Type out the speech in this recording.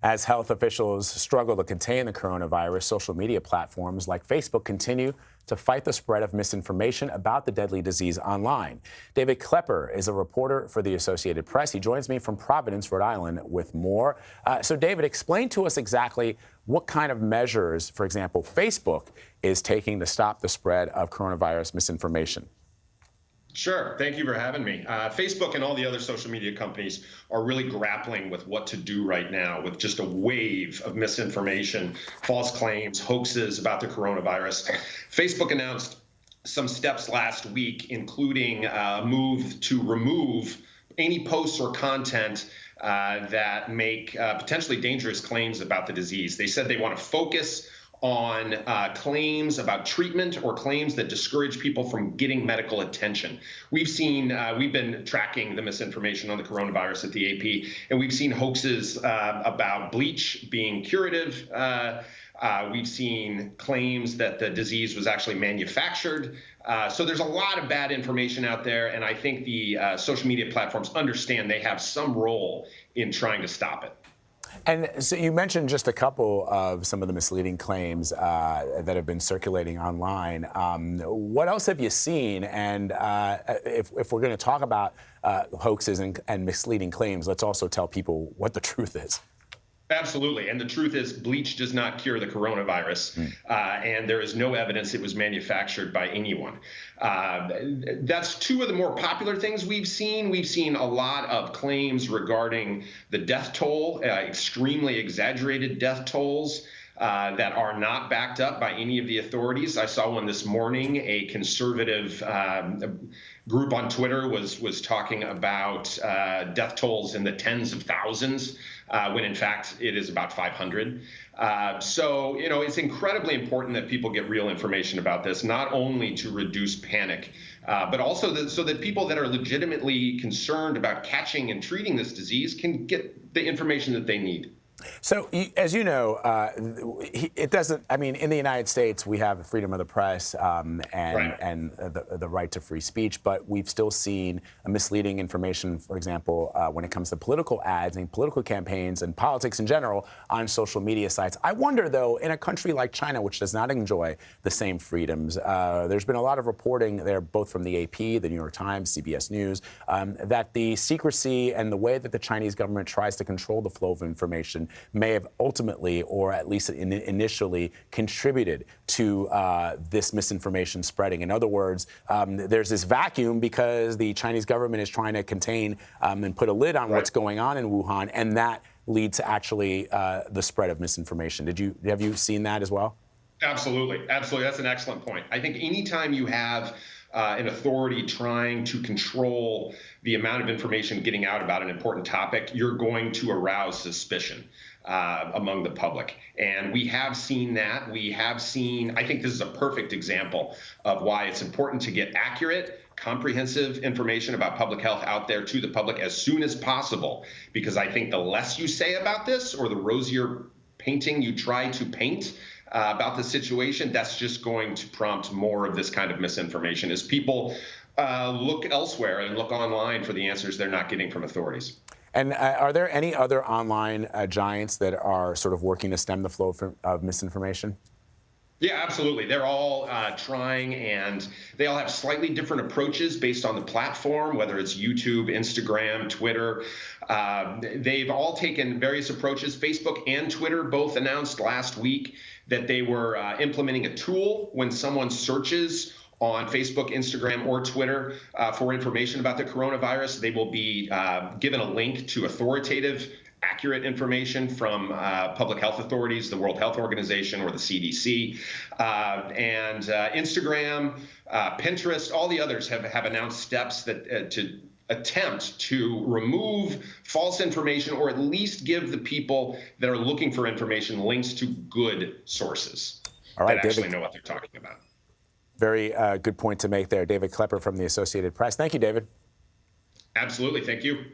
As health officials struggle to contain the coronavirus, social media platforms like Facebook continue to fight the spread of misinformation about the deadly disease online. David Klepper is a reporter for the Associated Press. He joins me from Providence, Rhode Island, with more. So, David, explain to us exactly what kind of measures, for example, Facebook is taking to stop the spread of coronavirus misinformation. Sure. Thank you for having me. Facebook and all the other social media companies are really grappling with what to do right now with just a wave of misinformation, false claims, hoaxes about the coronavirus. Facebook announced some steps last week, including a move to remove any posts or content that make potentially dangerous claims about the disease. They said they want to focus on claims about treatment or claims that discourage people from getting medical attention. We've been tracking the misinformation on the coronavirus at the AP, and we've seen hoaxes about bleach being curative. We've seen claims that the disease was actually manufactured. So there's a lot of bad information out there, and I think the social media platforms understand they have some role in trying to stop it. And so you mentioned just a couple of some of the misleading claims that have been circulating online. What else have you seen? And if we're going to talk about hoaxes and misleading claims, let's also tell people what the truth is. Absolutely. And the truth is bleach does not cure the coronavirus, and there is no evidence it was manufactured by anyone. That's two of the more popular things we've seen. We've seen a lot of claims regarding the death toll, extremely exaggerated death tolls that are not backed up by any of the authorities. I saw one this morning. A conservative group on Twitter was talking about death tolls in the tens of thousands, when in fact it is about 500. So, it's incredibly important that people get real information about this, not only to reduce panic, but also so that people that are legitimately concerned about catching and treating this disease can get the information that they need. So, as you know, it doesn't. I mean, in the United States, we have freedom of the press and the right to free speech, but we've still seen misleading information, for example, when it comes to political ads and political campaigns and politics in general on social media sites. I wonder, though, in a country like China, which does not enjoy the same freedoms, there's been a lot of reporting there, both from the AP, the New York Times, CBS News, that the secrecy and the way that the Chinese government tries to control the flow of information may have ultimately, or at least initially, contributed to this misinformation spreading. In other words, there's this vacuum because the Chinese government is trying to contain and put a lid on what's going on in Wuhan, and that leads to actually the spread of misinformation. Have you seen that as well? Absolutely. Absolutely. That's an excellent point. I think anytime you have an authority trying to control the amount of information getting out about an important topic, you're going to arouse suspicion among the public. And we have seen that. I think this is a perfect example of why it's important to get accurate, comprehensive information about public health out there to the public as soon as possible, because I think the less you say about this, or the rosier painting you try to paint about the situation, that's just going to prompt more of this kind of misinformation as people look elsewhere and look online for the answers they're not getting from authorities. And are there any other online giants that are sort of working to stem the flow of misinformation? Yeah, absolutely. They're all trying, and they all have slightly different approaches based on the platform, whether it's YouTube, Instagram, Twitter. They've all taken various approaches. Facebook and Twitter both announced last week that they were implementing a tool when someone searches on Facebook, Instagram, or Twitter for information about the coronavirus. They will be given a link to authoritative, accurate information from public health authorities, the World Health Organization, or the CDC. And Instagram, Pinterest, all the others have announced steps that to attempt to remove false information, or at least give the people that are looking for information links to good sources that actually know what they're talking about. Very good point to make there. David Klepper from the Associated Press. Thank you, David. Absolutely. Thank you.